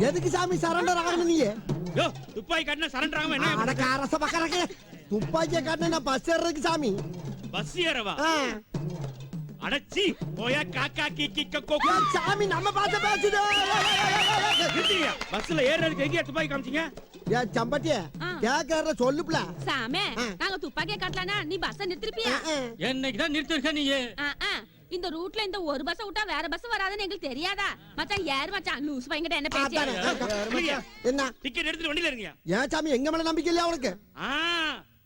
எதுக்கு சாமி சரண்டர் ஆகணும் நீ? துப்பாக்கி காட்டினா சரண்டர் ஆகாம என்ன? அடக்க அரச பக்கறக்க துப்பாக்கிய காட்டினா பஸ் ஏறதுக்கு சாமி. பஸ் ஏறவா? அடச்சி போயா காக்கா கீக்கி கக்கோ. சாமி நம்ம பாத்து பேசுது. பஸ்ல ஏறதுக்கு எங்க துப்பாக்கி காமிச்சீங்க? ஏ சம்பட்டியே கேக்கறத சொல்லுப்ல. சாமே நாங்க துப்பாக்கிய காட்டலனா நீ பஸ் நிறுத்திருப்பியா? என்னைக்கு தான் நிறுத்திருக்க நீ? இந்த ரூட்ல இந்த ஒரு பஸ் விட்டா வேற பஸ் வராதுன்னு எங்களுக்கு தெரியாதா? மச்சான் யார் மச்சான் லூஸ் பையன்கிட்ட என்ன பேசியா? என்ன டிக்கெட் எடுத்து வண்டில இருங்க. ஏன் சாமி எங்க மேல நம்பிக்கை இல்லையா உனக்கு?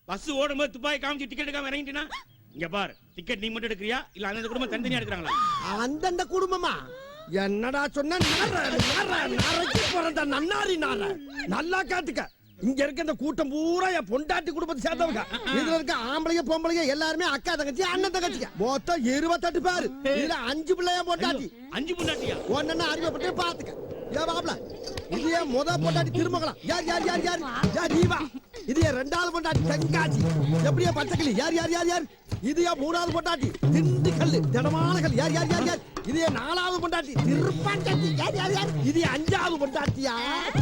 பஸ் ஓடும்போது துப்பாக்கி காமிச்சு டிக்கெட் எடுக்காம இறங்கிட்டீனா? இங்க பார், டிக்கெட் நீ மட்டும் எடுக்கறியா இல்ல அந்த குடும்பம் தனித்தனியா எடுக்கறாங்களா? அந்த குடும்பமா? என்னடா சொன்ன? நரக்கி போறத நன்னாரி நார. நல்லா காட்டுக்க. இங்க இருக்க இந்த கூட்டம் பூரா என் பொண்டாட்டி குடும்பத்தை சேர்ந்தவங்க. இதுல இருக்க ஆம்பளைங்க பொம்பளைங்க எல்லாருமே அக்கா தங்கச்சி அண்ணன் தங்கச்சிங்க. மொத்தம் 28 பேரு. இதுல 5 பிள்ளைய பொண்டாட்டி. 5 பொண்டாட்டியா? ஒண்ணு அறிவுப்பட்டு பாத்துக்க. ஏ பாப்ல, இது என் முத பொண்டாட்டி திருமகளாம். யார் யார் யார் யார் யார் நீவா? இது என் 2வது பொண்டாட்டி தெங்காச்சி. எப்படியா பச்சைக்கிளி? யார் யார் யார் யார்? இது என் 3வது பொண்டாட்டி திண்டுக்கல் திடமான கல். யார் யார் யார் யார்? இது என் 4வது பொண்டாட்டி திருப்பாண்டத்தி. யார் யார் யார்? இது 5வது பொண்டாட்டியா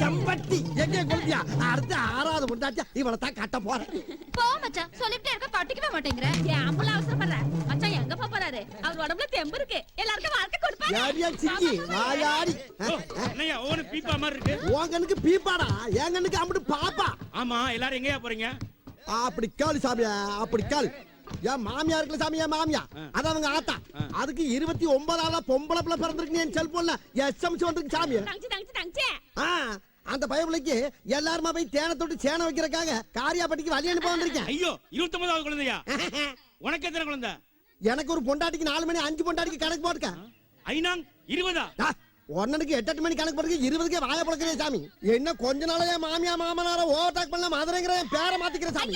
செம்பட்டி. எங்க கொள்ளியா? அடுத்து 6வது பொண்டாட்டியா இவளை தான் கட்ட போறேன். போ மச்சான், சொல்லிட்டே இருக்க கட்டிக்கவே மாட்டேங்கற. ஏன் அம்புல அவசரப்படுற? மச்சான் எங்க போறாரு? அவர் உடம்புல தெம்பு இருக்கு. எல்லாருக்கும் வாழ்க்கை கொடுப்பாரு. யார் யார் சிக்கி வாயாடி? என்னையா ஓன பீப்பா மாதிரி இருக்கு? உங்கனுக்கு பீப்பாடா, எங்கனுக்கு அம்புட்டு பாப்பா. ஆமா, எல்லாரும் எங்கயா போறீங்க? அப்படி கால் சாமியா, அப்படி கால். என் மாமியா இருக்குல்ல சாமி, என் மாமியா அது அவங்க ஆத்தா. அதுக்கு 29ஆவது பொம்பளை பிள்ளை பிறந்திருக்கு. என் செல்போன்ல எஸ்எம்எஸ் வந்திருக்கு சாமி. அந்த பயபிள்ளைக்கு எல்லாருமா போய் தேனை தொட்டு சேனை வைக்கிறக்காக காரியாபட்டிக்கு வழி அனுப்ப வந்திருக்கேன். ஐயோ, 29வது குழந்தையா? உனக்கு எத்தனை குழந்தை? எனக்கு ஒரு பொண்டாட்டிக்கு 4 மணி, 5 பொண்டாட்டிக்கு கணக்கு போட்டுக்க. ஐநாங் 20? ஒன்னனுக்கு 8 மணி கணக்கு போட்டுக்க. 20க்கே வாய பழக்கிறேன் சாமி. என்ன கொஞ்ச நாளையே மாமியா மாமனார ஓவர்டேக் பண்ணல மதுரைங்கிற பேரை மாத்திக்கிறேன் சாமி.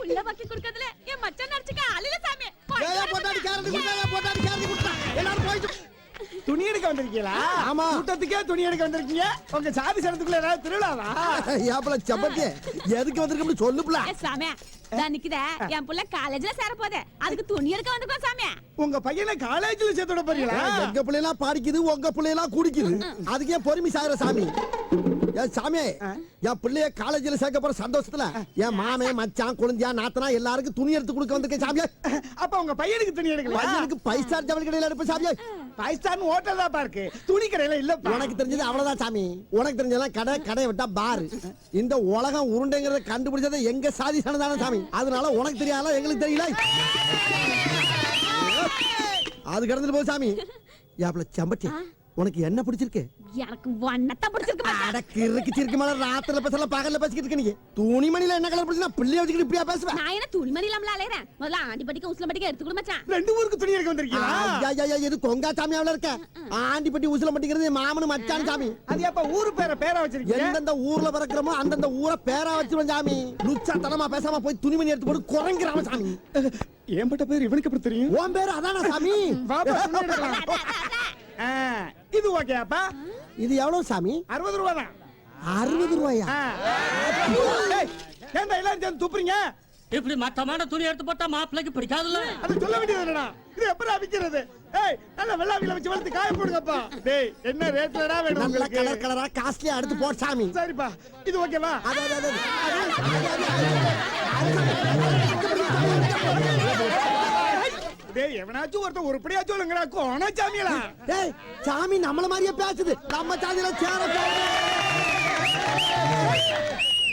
உள்ள பக்கி குடுக்கறதுல என் மச்சான் நடிச்சுக்க ஆளில சாமி. ஏயா பொண்டாட்டி காரடி குடுடா, பொண்டாட்டி காரடி குடுடா. எல்லாரும் போயிட்டு துணி எடுக்க வந்திருக்கீங்களா? ஆமா. கூட்டத்துக்கே துணி எடுக்க வந்திருக்கீங்க. உங்க சாதி சனத்துக்குள்ள ஏதாவது திருவிழாவா? ஏப்பல சப்பட்டி எதுக்கு வந்திருக்கோம்னு சொல்லுப்ல. சாமி நான் நிக்குதே, என் புள்ள காலேஜ்ல சேர போதே, அதுக்கு துணி எடுக்க வந்திருக்கோம் சாமி. உங்க பையனை காலேஜ்ல சேர்த்து விட போறீங்களா? எங்க பிள்ளைலாம் படிக்குது, உங்க பிள்ளைலாம் குடிக்குது. அதுக்கு ஏன் பொறுமை சாகுற சாமி? ஏன் சாமி, என் பிள்ளைய காலேஜ்ல சேர்க்க போற சந்தோஷத்துல என் மாமே மச்சான் குழந்தையா நாத்தனா எல்லாருக்கும் துணி எடுத்து கொடுக்க வந்திருக்கேன் சாமியா. அப்ப உங்க பையனுக்கு துணி எடுக்கல? பையனுக்கு 5 ஸ்டார் ஜவுளி கடையில எடுப்ப சாமியா. 5 ஸ்டார் ஹோட்டல் தான் இருக்கு, துணி கடையில இல்ல. உனக்கு தெரிஞ்சது அவ்வளவுதான் சாமி. உனக்கு தெரிஞ்சதெல்லாம் கடை, கடையை விட்டா பாரு. இந்த உலகம் உருண்டைங்கிறத கண்டுபிடிச்சது எங்க சாதி சனதான சாமி. அதனால உனக்கு தெரியாத எங்களுக்கு தெரியல. அது கடந்துட்டு போகுது சாமி. ஏப்பல செம்பட்டி உனக்கு என்ன பிடிச்சிருக்கு? எனக்கு வண்ணத்தை பிடிச்சிருக்கு. அடக்கு இருக்கு சிரிக்கு மேல ராத்திரில பேசல பகல்ல பேசிக்கிட்டு இருக்க. நீங்க துணிமணில என்ன கலர் பிடிச்சா பிள்ளைய வச்சுக்கிட்டு இப்படியா பேசுவ? நான் என்ன துணிமணி இல்லாமல அலையறேன். முதல்ல ஆண்டிப்பட்டிக்கு உஸ்லம்பட்டிக்கு எடுத்து கொடு மச்சான். 2 ஊருக்கு துணி எடுக்க வந்திருக்கீங்களா? இது கொங்கா சாமியாவுல இருக்க. ஆண்டிப்பட்டி உஸ்லம்பட்டிங்கிறது மாமனு மச்சான் சாமி. அது அப்ப ஊரு பேரா வச்சிருக்கீங்க? எந்தெந்த ஊர்ல பிறக்கிறோமோ அந்தந்த ஊரை பேரா வச்சிருவோம் சாமி. லுச்சா தனமா பேசாம போய் துணிமணி எடுத்து போட்டு குறைங்கிறாம சாமி. ஏம்பட்ட பேர் இவனுக்கு எப்படி தெரியும்? உன் பேரு அதானா சாமி? இது ஓகேப்பா. இது எவ்வளவு சாமி? 60 ரூபாய் தான். 60 ரூபாயா? ஏன்டா எல்லாரும் சேர்ந்து துப்புறீங்க? இப்படி மட்டமான துணி எடுத்து போட்டா மாப்பிளைக்கு பிடிக்காதுல்ல. அது சொல்ல வேண்டியது என்னடா? இது எப்படி விக்கிறது? ஏய், நல்ல வெள்ளாவில வச்சு வளர்த்து காய போடுங்கப்பா. டேய், என்ன ரேட்லடா வேணும் நல்ல உங்களுக்கு? கலர் கலரா காஸ்ட்லியா எடுத்து போடு சாமி. சரிப்பா, இது ஓகேவா? டேய், எவனாச்சும் ஒருத்தன் உருப்படியாச்சும் சொல்லுங்கடா. கோண சாமியலா? டேய், சாமி நம்மள மாதிரியே பேசுது. நம்ம சாதியில சேர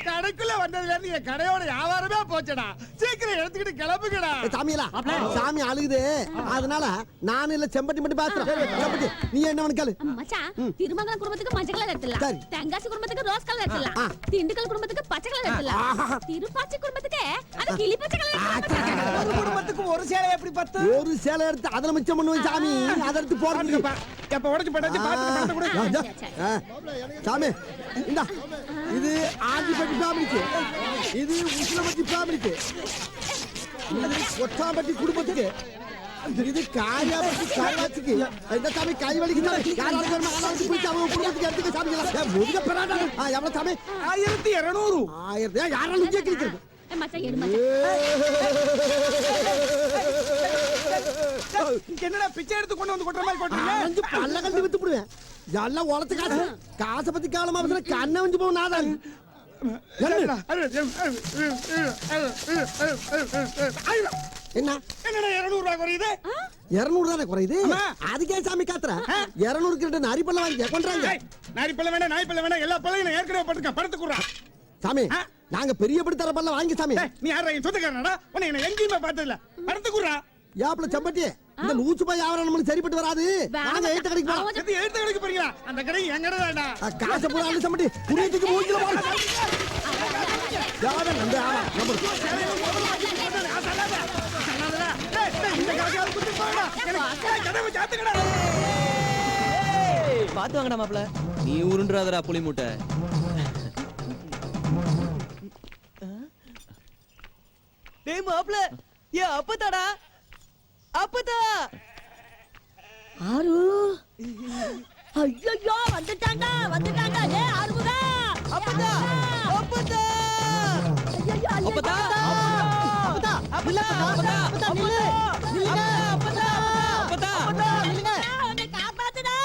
கடைக்குள்ள வந்ததுல இருந்து என் கடையோட வியாபாரமே போச்சடா. சீக்கிரம் எடுத்துக்கிட்டு கிளம்புங்கடா. சாமியலா, சாமி அழுகுது. அதனால நான் இல்ல செம்பட்டி மட்டும் பேசுறேன். செம்பட்டி நீ என்ன கேளு மச்சான். திருமங்கலம் குடும்பத்துக்கு மஞ்சள் கலர் எடுத்துடலாம். தெங்காசி குடும்பத்துக்கு ரோஸ் கலர் எடுத்துடலாம். திண்டுக்கல் குடும்பத்துக்கு பச்சை கலர் எடுத்துடலாம். திருப்பாச்சி குடும்பத்துக்கு அது கிளி பச்சை கலர் எடுத்துடலாம். ஒரு குடும்பத்துக்கு ஒரு சேலை எப்படி பத்து? ஒரு சேலை எடுத்து அதல மிச்சம் பண்ணுவேன் சாமி. அத எடுத்து போடுங்கப்பா. எப்ப உடைச்சு போட்டாச்சு பாத்து கூட. சாமி இந்தா, இது ஆண்டிப்பட்டி ஃபேமிலிக்கு, இது உஸ்லம்பட்டி ஃபேமிலிக்கு, இது கொட்டாம்பட்டி குடும்பத்துக்கு, இது காயாபத்தி காயாச்சிக்கு இந்த சாமி கை வலிக்குது யாராவது ஒரு ஆளாவது போய் அவங்க குடும்பத்துக்கு எடுத்துக்க சாமி முதுக பெறாத எவ்வளவு சாமி 1200 1000 யாராலும் இங்கே கிழிக்கிறது மச்சான் எடு மச்சான். என்னடா பிச்சை எடுத்து கொண்டு வந்து கொட்டுற மாதிரி கொட்டுறீங்க அஞ்சு பல்ல கண்டு வித்து போடுவேன் எல்லாம் உழைச்ச காசு காசை பத்தி காலமா பேசுற கண்ணை வந்து போகும் நாதான் என்ன என்னடா 200 ரூபாய் குறையுது 200 தானே குறையுது ஆமா. அதுக்கே சாமி காத்துற 200 கிட்ட நரிப்பல்ல வாங்கி கொண்டாங்க நாய் பல்ல வேணா நாய் பல்ல வேணா எல்லா பல்லையும் நான் ஏற்கனவே படுத்துக்க படுத்து குடுறா சாமி ஆ. நாங்க பெரிய படி தர பல்ல வாங்கி சாமி நீ யாரா என் சொந்தக்காரனடா உன்னை என்ன எங்கேயுமே பார்த்தது இல்ல படுத்து குடுறா யாப்ல செம்பட்டி இந்த லூச்சு பாய் ஆவரம் நம்மளுக்கு சரிப்பட்டு வராது நாங்க எழுத்த கடைக்கு போறோம் அவன் எது எழுத்து கடைக்கு போறீங்களா அந்த கடை எங்கடா காசை பூரா அள்ளி செம்பட்டி புரியத்துக்கு மூஞ்சில போற யாரும் அந்த ஆமா நம்ம பாத்து வாங்கடா மாப்ள. நீ உருண்டுறாதடா புலி மூட்டை. டேய் மாப்ள, ஏ அப்பதாடா. அப்பதா. ஆரு ஐயோ வந்துட்டாங்க டேய் ஆறுமுகா அப்பதா. அப்பதா. ஐயோ அப்பதா. அப்பதா அப்பதா. அப்பதா. நில்லு நில்லுங்க அப்பதா. அப்பதா. நில்லுங்க அவனை காப்பாத்துடா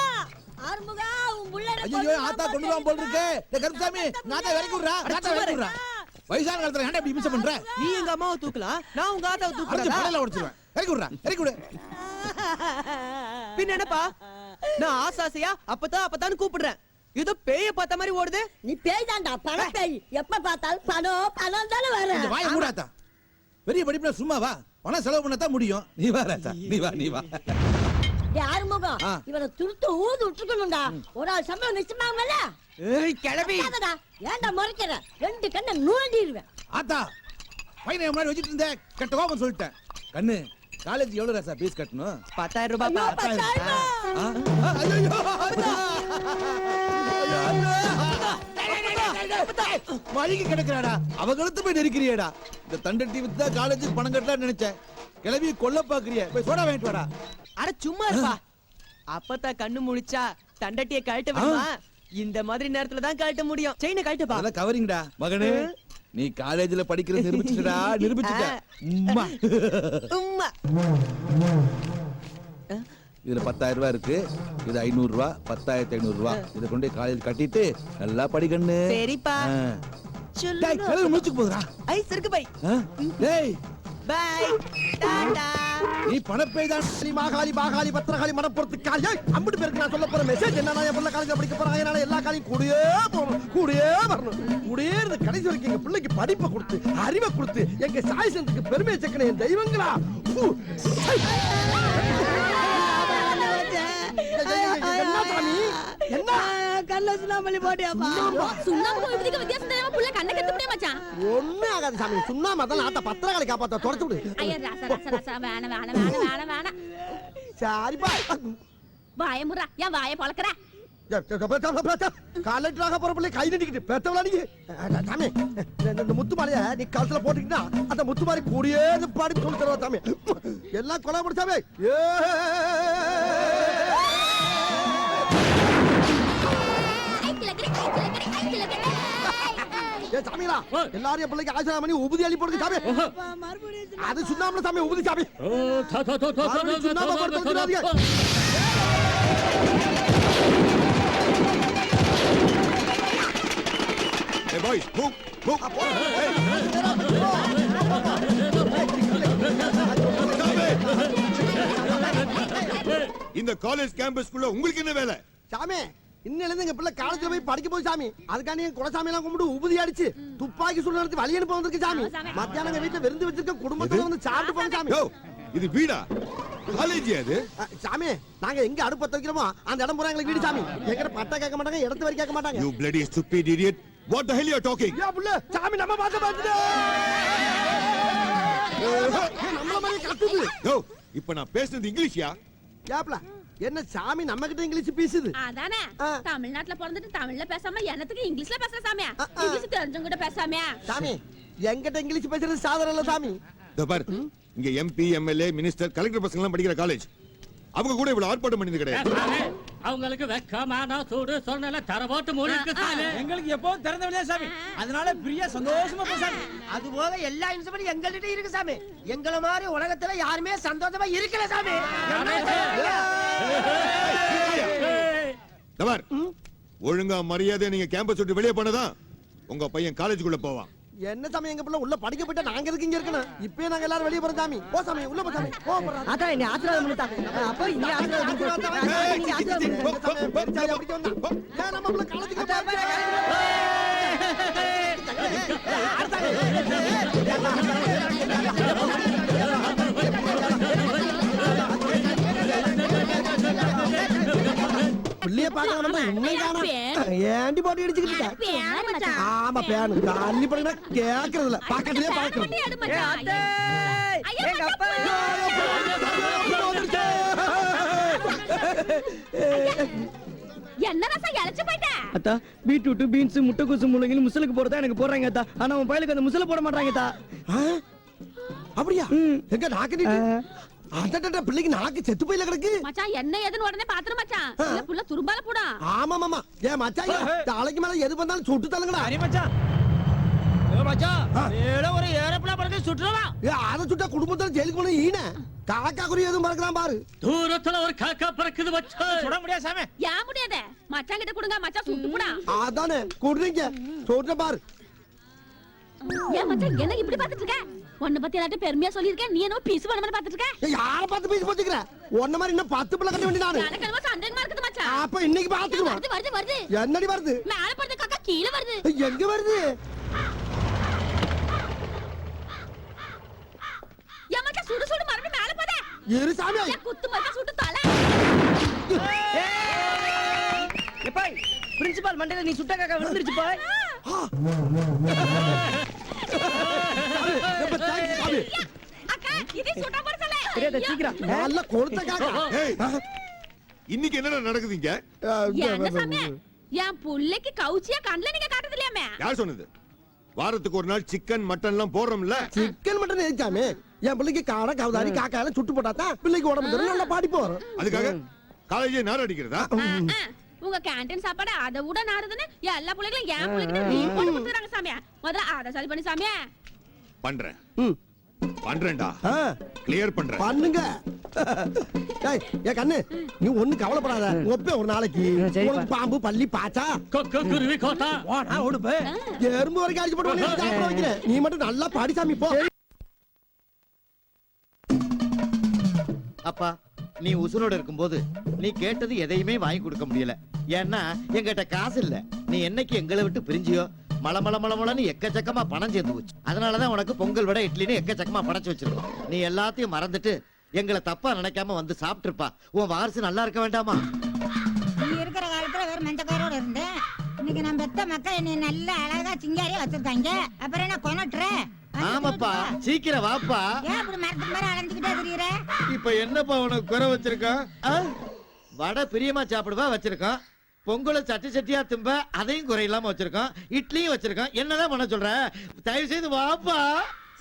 ஆறுமுகா உன் புள்ள ஐயோ ஆத்தா கொண்டு வா போல் இருக்கு டேய் கருப்பசாமி நாதா விரக்கி விடுறா நாதா விரக்கி விடுறா வயசான காலத்துல ஏன்டா இப்படி மிஸ் பண்ற நீ எங்க அம்மாவை தூக்கலாம், நான் உங்க ஆத்தாவை அடிச்சு தூக்குறதா? படையில உடைச்சிருவேன் இறக்கி விடுறா இறக்கி விடு பின்ன என்னப்பா, நான் ஆசாசையா அப்பதான் கூப்பிடுறேன். ஏதோ பேய பார்த்த மாதிரி ஓடுது. நீ பேய் தான்டா பண பேய் எப்ப பார்த்தாலும் பணம் தானே வர இந்த வாயை மூடாத்தா பெரிய படிப்புல சும்மா வா பணம் செலவு பண்ணத்தான் முடியும் நீ வா ராத்தா நீ வா டேய் ஆறுமுகம் ஆ. இவனை துருத்து ஊது விட்டுக்கணும்டா ஒரு ஆள் சம்பளம் நிச்சயமாங்கல்ல ஏய் கிளவி. ஏன்டா முறைக்கிற 2 கண்ணை நூண்டிடுவேன் ஆத்தா பையனை முன்னாடி வச்சிட்டு இருந்தேன் கெட்ட கோபம் சொல்லிட்டேன் கண்ணு காலேஜ் எவ்வளவு ராசா ஃபீஸ் கட்டணும் 10,000 ரூபாய். ஆ? ஆ, ஐயோ வழிக்கு கிடக்குறாடா அவ கழுத்து போய் நெருக்கிறியடா இந்த தண்டட்டி வித்து தான் காலேஜுக்கு பணம் கட்டலாம்னு நினைச்சேன் கிளவி கொல்ல பாக்குறிய போய் சோடா வாங்கிட்டு வாடா அட சும்மா இருப்பா. அப்பத்தா கண்ணு முழிச்சா தண்டட்டிய கழட்ட விடுமா? இந்த மாதிரி நேரத்துல தான் கழட்ட முடியும். செயினை கழட்டுப்பா. அதெல்லாம் கவரிங்கடா மகனே நீ காலேஜ்ல படிக்கிறது நிரூபிச்சுடா நிரூபிச்சுட்ட உம்மா. உம்மா. இதுல 10,000 ரூபாய் இருக்கு இது 500 ரூபாய் 10,500 ரூபாய் இத கொண்டு போய் காலேஜ் கட்டிட்டு நல்லா படிக்கண்ணு சரிப்பா. டேய் கிளவி முடிச்சுக்கு போதுடா ஐஸ் இருக்கு பை. டேய் பை. டாடா. நீ பணப்பேய் தான் மாகாளி பத்திரகாளி மனப்பொறுத்து காலி அம்பிட்டு பேருக்கு நான் சொல்ல போற மெசேஜ் என்னன்னா என் பிள்ளை காலேஜ் படிக்க போறாங்க அதனால எல்லா காலையும் கூடயே போகணும் கூடயே வரணும் கூடயே இருந்து கடைசி வரைக்கும் எங்க பிள்ளைக்கு படிப்பை கொடுத்து அறிவை கொடுத்து எங்க சாய் சந்துக்கு பெருமை சேர்க்கணும் என் தெய்வங்களா என்ன சாமி என்ன கல்ல சுண்ணாமல்லி போட்டியாப்பா சுண்ணாம்பு விதிக்க வித்தியாசம் தெரியாம புள்ள கண்ணை கத்து முடிய மச்சான். ஒண்ணு ஆகாது சாமி சுண்ணா மதம் ஆத்த பத்திரகாளி காப்பாத்த தொடச்சு விடு ஐயா ராசா வேணாம் சரிப்பா வாயமுறா ஏன் வாயை பொளக்குற? கலெக்டராக போற பிள்ளை கை நடிக்கிட்டு பெத்தவளா நீ சாமி இந்த முத்து மாலைய நீ கழுத்துல போட்டுக்கிட்டா அந்த முத்து மாதிரி கூடியே பாடி சொல்லி தருவா சாமி எல்லாம் கொலை முடிச்சாமே சாமிங்களா எல்லாரும் பிள்ளைக்கு ஆசிரியம் பண்ணி உபதி அள்ளி போடுங்க சாமி அது சுண்ணாமல சாமி உபதி சாமி சுண்ணாம போட்டு தொலைச்சிடாதீங்க. Hey boys, move, move. இந்த காலேஜ் கேம்பஸ்க்குள்ள உங்களுக்கு என்ன வேலை? சாமி இன்னில இருந்து எங்க பிள்ளை காலேஜ்ல போய் படிக்க போய் சாமி அதுக்காண்டி என் குலசாமி எல்லாம் கும்பிட்டு உபதி அடிச்சு துப்பாக்கி சுடு நடத்தி வழி அனுப்ப வந்திருக்கு சாமி மத்தியானம் எங்க வீட்டுல விருந்து வச்சிருக்க குடும்பத்தோட வந்து சாப்பிட்டு போங்க சாமி யோ, இது வீடா? காலேஜ் அது? சாமி நாங்க எங்க அடுப்பு பத்த வைக்கிறோமோ அந்த இடம் பூரா எங்களுக்கு வீடு சாமி எங்கிட்ட பட்டா கேட்க மாட்டாங்க இடத்து வரை கேட்க மாட்டாங்க You bloody stupid idiot. What the hell you are talking? ஐயா புள்ள சாமி நம்ம பார்த்து பார்த்துட்டு நம்மள மாதிரி கத்துது யோ, இப்ப நான் பேசுனது இங்கிலீஷ்யா? ஏப்ல என்ன சாமி நம்ம கிட்ட இங்கிலீஷ் பேசுது அதானே ஆ. தமிழ்நாட்டுல பிறந்துட்டு தமிழ்ல பேசாம என்னத்துக்கு இங்கிலீஷ்ல பேசுற சாமியா? ஆ, ஆ. இங்கிலீஷ் தெரிஞ்சவங்க கிட்ட பேசாமியா? சாமி எங்கிட்ட இங்கிலீஷ் பேசுறது சாதாரண இல்ல சாமி இதோ பாரு, இங்க எம்பி எம்எல்ஏ மினிஸ்டர் கலெக்டர் பசங்க எல்லாம் படிக்கிற காலேஜ். அவங்க கூட இவ்வளவு ஆர்ப்பாட்டம் பண்ணது கிடையாது. அவங்களுக்கு வெக்கமான சூடு சொன்னல தரவோட்டு மூடி இருக்கு சாமி. எங்களுக்கு எப்பவும் திறந்த வெளியே சாமி, அதனால பிரியா சந்தோஷமா போ சாமி. அது போக எல்லா இன்சூரன்ஸும் எங்கள்கிட்ட இருக்கு சாமி. எங்கள மாதிரி உலகத்துல யாருமே சந்தோஷமா இருக்கல சாமி. தவர் ஒழுங்கா மரியாதை நீங்க கேம்பஸ் விட்டு வெளியே போனதான் உங்க பையன் காலேஜுக்குள்ள போவான். என்ன சாமி எங்க பிள்ளை உள்ள படிக்க போயிட்டா நாங்க எதுக்கு இங்க இருக்கணும்? இப்பயே நாங்க எல்லாரும் வெளியே போறோம் சாமி. போ சாமி உள்ள போ சாமி. போ போறா. அதான் என்ன ஆசீர்வாதம் பண்ணிட்டாங்க. அப்போ இங்க ஆசீர்வாதம் பண்ணி நீங்க ஆசீர்வாதம் பண்ணி. ஏன் நம்ம பிள்ளை காலேஜுக்கு போறா? பிள்ளைய பாக்கணும் இன்னைக்கு ஏண்டி போட்டு இடிச்சுக்கிட்டு பேன் மச்சான். ஆமா பேனு தள்ளி படுங்க கேக்குறது இல்ல பக்கத்துலயே பாக்குறது. விளையாடு மச்சான். ஐயா, எங்க அப்பா என்ன ரசா இழைச்சு போயிட்ட? அத்தா பீட்ரூட் பீன்ஸ் முட்டைக்கோசு முள்ளங்கி முசலுக்கு போறதா எனக்கு போடுறாங்க அத்தா. ஆனா உன் பையலுக்கு அந்த முசல போட மாட்டாங்க அத்தா. அப்படியா? எங்க நாக்கு அடடட பிள்ளைக்கு நாக்கு செத்து போயில கிடக்கு. மச்சான் என்ன ஏதுன்னு உடனே பாத்துரு மச்சான். இல்ல புள்ள துரும்பால போடா. ஆமா மாமா ஏன் மச்சான் தலைக்கு மேல எது வந்தாலும் சுட்டு தள்ளுங்கடா. சரி மச்சான். ஏ மச்சான், ஏட ஒரு ஏரோப்ளேன் பறக்க சுற்றுவா. அத சுட்டா குடும்பத்துல ஜெயிலுக்கு போன ஈன காக்கா குறி எதுவும் மறக்கலாம் பாரு. தூரத்துல ஒரு காக்கா பறக்குது மச்சான். சுட முடியாது சாமி. ஏன் முடியாத? மச்சான் கிட்ட கொடுங்க, மச்சான் சுட்டு போடா. அதானே குடுறீங்க சொல்ற பாரு. ஏன் மச்சான் என்ன இப்படி பாத்துட்டு இருக்க? உன்னை பத்தி எல்லாரும் பெருமையா சொல்லிருக்கேன், நீ என்ன பீஸ் பண்ண மாதிரி பாத்துட்டு இருக்க? யார பார்த்து பேசி போச்சுக்கிற? ஒன்ன மாதிரி இன்னும் 10 பிள்ளை கட்ட வேண்டிய நானு. எனக்கு என்னமோ சந்தேகமா இருக்குது மச்சான். அப்ப இன்னைக்கு பாத்துக்குவா. வருது வருது வருது. என்னடி வருது? மேல படுத்த காக்கா கீழ வருது. எங்க வருது? ஏன் மச்சான் சுடு சுடு மறுபடியும் மேல போதே? இரு சாமி. ஏன் குத்து மச்சான் சுட்டு தலை. எப்பா பிரின்சிபால் மண்டையில நீ சுட்ட காக்கா விழுந்துருச்சு பாய். எப்ப தேங்க்ஸ் சாமி. அக்கா இதே சுட்டா போற சொல்ல. தெரியாத சீக்கிரம். நல்ல கொடுத்த காக்கா. ஏய், இன்னைக்கு என்னடா நடக்குதுங்க? என்ன சாமி? என் புள்ளைக்கு கவுச்சியா கண்ணுல நீங்க காட்டுறது இல்லையாமே? யார் சொன்னது? வாரத்துக்கு ஒரு நாள் சிக்கன் மட்டன் எல்லாம் போடுறோம்ல. Chicken mutton எதுக்காமே? என் பிள்ளைக்கு காடை கவுதாரி காக்கா எல்லாம் சுட்டு போட்டாதான் பிள்ளைக்கு உடம்பு தரும் நல்லா படிப்பு வரும். அதுக்காக காலேஜே நார் அடிக்கிறதா? உங்க கேண்டீன் சாப்பாடு அதை விட நாடுதுன்னு எல்லா பிள்ளைகளும் என் பிள்ளைகிட்ட மீன் போட்டு கொடுத்துறாங்க சாமியா. முதல்ல அதை சரி பண்ணி சாமியா. பண்றேன் ம். பண்றேன்டா, ஆ, கிளியர் பண்றேன். பண்ணுங்க. ஏய், ஏன் கண்ணு நீ ஒண்ணு கவலைப்படாத. ஒப்பே ஒரு நாளைக்கு உனக்கு பாம்பு பள்ளி பாச்சா கொக்கு குருவி கோட்டா. ஓடா ஓடுபே. எறும்பு வரைக்கும் அடிச்சு போட்டு உன்னை சாப்பிட வைக்கிறேன். நீ மட்டும் நல்லா பாடி சாமி போ. அப்பா, நீ உசுரோட இருக்கும்போது நீ கேட்டது எதையுமே வாங்கி கொடுக்க முடியல. ஏன்னா எங்கிட்ட காசு இல்ல. நீ என்னைக்கு எங்களை விட்டு பிரிஞ்சியோ மளமளன்னு எக்கச்சக்கமா பணம் சேர்ந்து போச்சு. அதனாலதான் உனக்கு பொங்கல் விட இட்லின்னு எக்கச்சக்கமா படைச்சு வச்சிருக்கோம். நீ எல்லாத்தையும் மறந்துட்டு எங்களை தப்பா நினைக்காம வந்து சாப்பிட்டுருப்பா. உன் வாரிசு நல்லா இருக்க வேண்டாமா? நீ இருக்கிற காலத்துல வேற மஞ்சக்காரோட இருந்தேன். இன்னைக்கு நம்ம பெத்த மக்கள் என்னை நல்ல அழகா சிங்காரியா வச்சிருக்காங்க. அப்புறம் என்ன கொனட்டுற? ஆமாப்பா, சீக்கிரம் வாப்பா. ஏன் அப்படி மரத்துக்கு மேல அலைஞ்சுக்கிட்டே திரியுற? இப்ப என்னப்பா உனக்கு குறை வச்சிருக்கோம்? வடை பிரியமா சாப்பிடுவா வச்சிருக்கோம். பொங்கலை சட்டி சட்டியா திம்ப அதையும் குறையில்லாம வச்சிருக்கோம். இட்லியும் வச்சிருக்கோம். என்னதான் பண்ண சொல்ற? தயவு செய்து வாப்பா.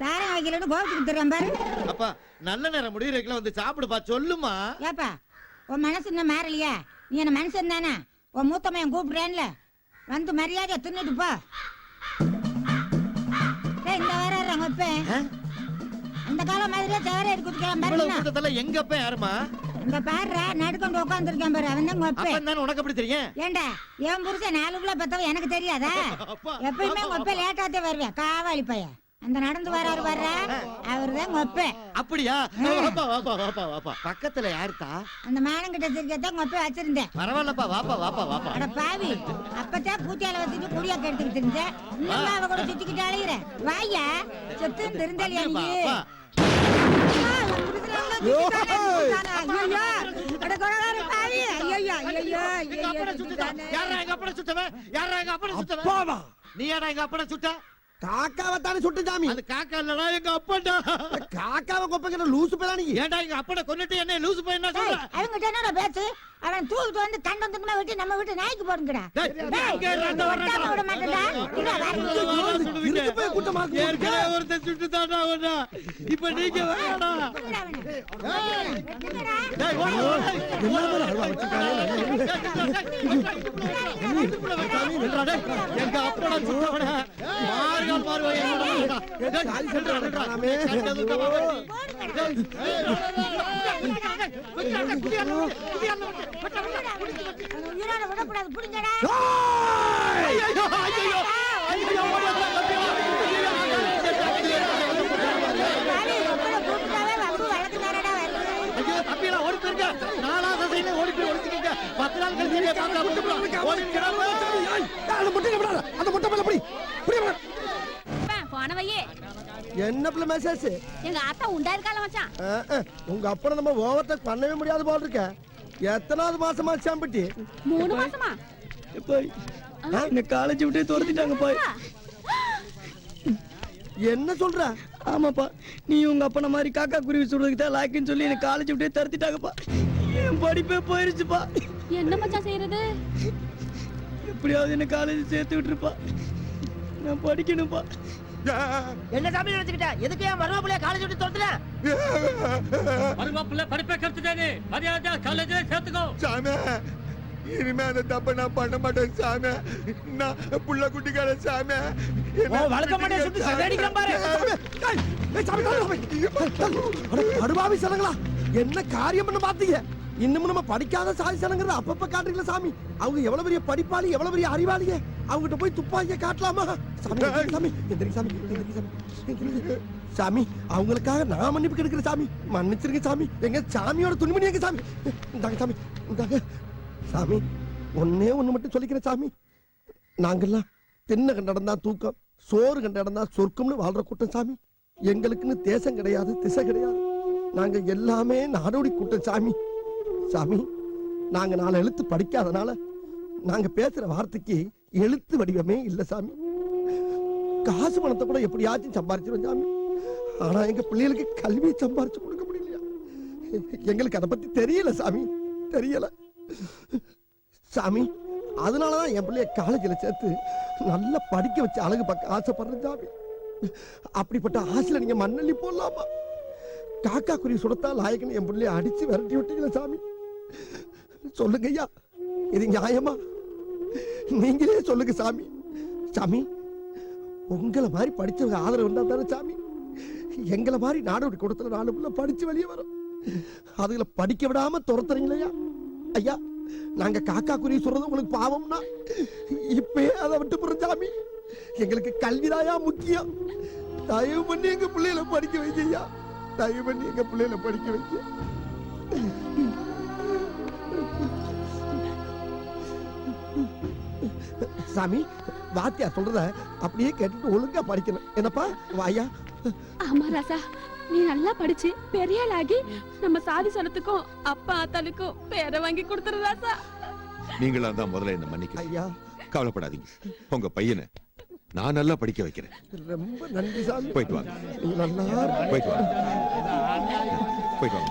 சாரம் வைக்கலன்னு கோபத்துக்கு திரியறேன் பாரு. அப்பா, நல்ல நேரம் முடியறதுக்குள்ள வந்து சாப்பிடுப்பா. சொல்லுமா. ஏப்பா உன் மனசு இன்னும் மாறலையா? நீ என்ன மனுஷன் தானே? உன் மூத்தமையன் கூப்பிடுறேன்ல, வந்து மரியாதையா தின்னுட்டு போ. டேய், இந்த வர்றாங்க இப்ப அந்த காலம் மாதிரியே சேர எடுத்து குடிக்கலாம் இவ்வளவு பாருங்க. கூட்டத்துல எங்க அப்பா யாருமா? இந்த பாரு நடுக்கொண்டு உட்காந்துருக்கேன் பாரு, அவன் தான் உங்க அப்பா. அப்பன் தானே, உனக்கு எப்படி தெரியும்? ஏண்டா என் புருஷன் 4 கிலோ பத்தவ எனக்கு தெரியாதா? அப்பா. எப்பயுமே உங்க அப்பா லேட்டாத்தே வருவேன். காவாளி பையன் அந்த நடந்து வர்றாரு வர்ற அவருதான் உங்க அப்பா. அப்படியா? வாப்பா வாப்பா வாப்பா வாப்பா. பக்கத்துல யாருத்தா? அந்த மானங்கிட்ட தெரியாதான் உங்க அப்பா வச்சிருந்தேன். பரவாயில்லப்பா, வாப்பா வாப்பா வாப்பா. அட பாவி, அப்பதான் கூட்டியால வச்சுட்டு குடியா கெடுத்துக்கிட்டு இருந்தேன். இன்னும் அவ கூட சுத்திக்கிட்டு அழையிற. வாயா செத்து திருந்தலியா நீ? அப்பா. அம்மா, உன் புருஷனை எவ்வளவு சுத்திட்டானே, சுத்திட்டானே. ஐயையோ, அட கொலகார பாவி. ஐயையோ, ஐயையோ, எங்க அப்பனை சுட்டுட்டான். சுத்திட்டானே. யாரா எங்க அப்பனை சுட்டவன்? யாரா எங்க அப்பனை சுட்டவன்? அப்பாவா? நீ யாரா எங்க அப்பனை சுட்ட? காக்காவை தானே சுட்டு சாமி. அது காக்கா இல்லடா, எங்க அப்பன்டா. காக்காவை கொப்பங்கிற லூசு பேரா நீ. ஏன்டா எங்க அப்பனை கொன்னுட்டு என்ன லூசு பையன் ஏய், சொல்ற? அவங்கிட்ட என்னடா பேச்சு? அவன் தூக்கிட்டு வந்து கண்டத்துக்குமே விட்டு நம்ம வீட்டு நாய்க்கு போடுங்கடா டேய், விட மாட்டேன்டா இல்ல வரணும் இருக்கு போய் கூட்டமா இருக்கு. ஏற்கனவே ஒருத்தன் சுட்டு தாண்டா ஒண்ணா இப்ப நீங்க வேணாம் டேய் ஓடு ஓடு என்ன அல்வா வச்சிருக்கானே. எங்க அப்படா சுட்டவன மார்கால் மாறுவாய் சாதி சென்டர் நடக்கறாமே. உயிரோட விடக்கூடாது புடிங்கடா வாடி, உங்களை கூப்பிட்டாவே வம்பு வழக்குதானடா வருது. ஐயோ தம்பியெல்லாம் ஓடி போயிருங்க நாலாவது சைடுல ஓடி போய் ஒளிச்சுக்கங்க 10 நாள் கழிச்சு நீங்க பார்க்கலாம் ஓடிங்கடா ஏய், அந்த முட்டையை விடாத. அந்த முட்டை மேல புடி. புடி மேல. போன வையே என்ன பிள்ளை மெசேஜ்? எங்க ஆத்தா உண்டா இருக்கால மச்சான். உங்க அப்பனை நம்ம ஓவர்டேக் பண்ணவே முடியாது போல இருக்க. எத்தனாவது மாசமா சாம்பிட்டி? 3 மாசமா? என்ன காலேஜ் விட்டு துரத்திட்டாங்கப்பா. என்ன சொல்ற? ஆமாப்பா, நீ உங்க அப்பன மாதிரி காக்கா குருவி சுடுறதுக்கு தான் லாய்க்குன்னு சொல்லி என்ன காலேஜ் விட்டே துரத்திட்டாங்கப்பா. என் படிப்பே போயிருச்சுப்பா. என்ன மச்சான் செய்யறது? எப்படியாவது என்ன காலேஜ் சேர்த்து விட்டுருப்பா. நான் படிக்கணும்ப்பா. என்ன சாமி நினைச்சுக்கிட்ட? எதுக்கு என் மருமப்பிள்ளைய காலேஜ் விட்டு துரத்துற? மருமப்புள்ள படிப்பை கெடுத்துட்டானே, மரியாதை காலேஜ்ல சேர்த்துக்கோ. சாமி இனிமே அந்த தப்ப நான் பண்ண மாட்டேன் சாமி. நான் புள்ள குட்டிக்கார சாமி. வளர்க்க மாட்டேன் சுட்டு சதடிக்கிறேன் பாரு. அடுபாவி சனங்களா, என்ன காரியம் பண்ண பாத்தீங்க? இன்னமும் நம்ம படிக்காத சாதி சனங்கிறத அப்பப்ப காட்டுறீங்களா சாமி? அவங்க எவ்வளவு பெரிய படிப்பாளி, எவ்வளவு பெரிய அறிவாளிங்க. அவங்ககிட்ட போய் துப்பாக்கிய காட்டலாமா? சாமி சாமி எந்திரிங்க சாமி, எந்திரிங்க சாமி, எந்திரிங்க. சாமி அவங்களுக்காக நான் மன்னிப்பு கேட்கிறேன் சாமி. மன்னிச்சிருங்க சாமி. எங்க சாமியோட துணிமணி எங்க சாமி? இந்தாங்க சாமி, இந்தாங்க சாமி. ஒண்ணே ஒண்ணு மட்டும் சொல்லிக்கிறேன் சாமி. நாங்கெல்லாம் தின்ன கண்ட இடம்தான் தூக்கம், சோறு கண்ட இடம்தான் சொர்க்கம்னு வாழ்ற கூட்டம் சாமி. எங்களுக்குன்னு தேசம் கிடையாது, திசை கிடையாது. நாங்க எல்லாமே நாடோடி கூட்டம் சாமி. சாமி நாங்க 4 எழுத்து படிக்காதனால நாங்க பேசுற வார்த்தைக்கு எழுத்து வடிவமே இல்ல சாமி. காசு பணத்தை கூட எப்படியாச்சும் சம்பாரிச்சிடும் சாமி. ஆனா எங்க பிள்ளைகளுக்கு கல்வியை சம்பாரிச்சு கொடுக்க முடியலையா? எங்களுக்கு அதை பத்தி தெரியல சாமி, தெரியல சாமி. அதனாலதான் என் பிள்ளைய காலேஜில் சேர்த்து நல்லா படிக்க வச்சு அழகு பார்க்க ஆசைப்படுறேன் சாமி. அப்படிப்பட்ட ஆசையில நீங்க மண்ணள்ளி போடலாமா? காக்கா குருவி சுடத்தா லாயக்குன்னு என் பிள்ளைய அடிச்சு விரட்டி விட்டீங்களா சாமி? சொல்லுங்க ஐயா, இது நியாயமா? நீங்களே சொல்லுங்க சாமி. சாமி உங்களை மாதிரி படிச்சவங்க ஆதரவு இருந்தா தானே சாமி எங்களை மாதிரி நாடோடி கூடத்துல 4 பிள்ளை படிச்சு வெளியே வரும். அதுகளை படிக்க விடாம துரத்துறீங்களா ஐயா? நாங்க காக்கா குருவி சொல்றது உங்களுக்கு பாவம்னா இப்பயே அதை விட்டு போறோம் சாமி. எங்களுக்கு கல்விதாயா முக்கியம். தயவு பண்ணி எங்க பிள்ளைகளை படிக்க வைக்க ஐயா. தயவு பண்ணி எங்க பிள்ளைகளை படிக்க வைக்க. சாமி வாத்தியார் சொல்றத அப்படியே கேட்டுட்டு ஒழுங்கா படிக்கணும். என்னப்பா வாயா? ஆமா ராசா, நீ நல்லா படிச்சு பெரிய ஆளாகி நம்ம சாதி சனத்துக்கும் அப்பா ஆத்தாளுக்கும் பேரை வாங்கி கொடுத்துரு ராசா. நீங்களா தான் முதல்ல என்ன மன்னிக்க. ஐயா கவலைப்படாதீங்க, உங்க பையனை நான் நல்லா படிக்க வைக்கிறேன். ரொம்ப நன்றி சாமி. போயிட்டு வாங்க, நீ நல்லா போயிட்டு வாங்க, போயிட்டு வாங்க.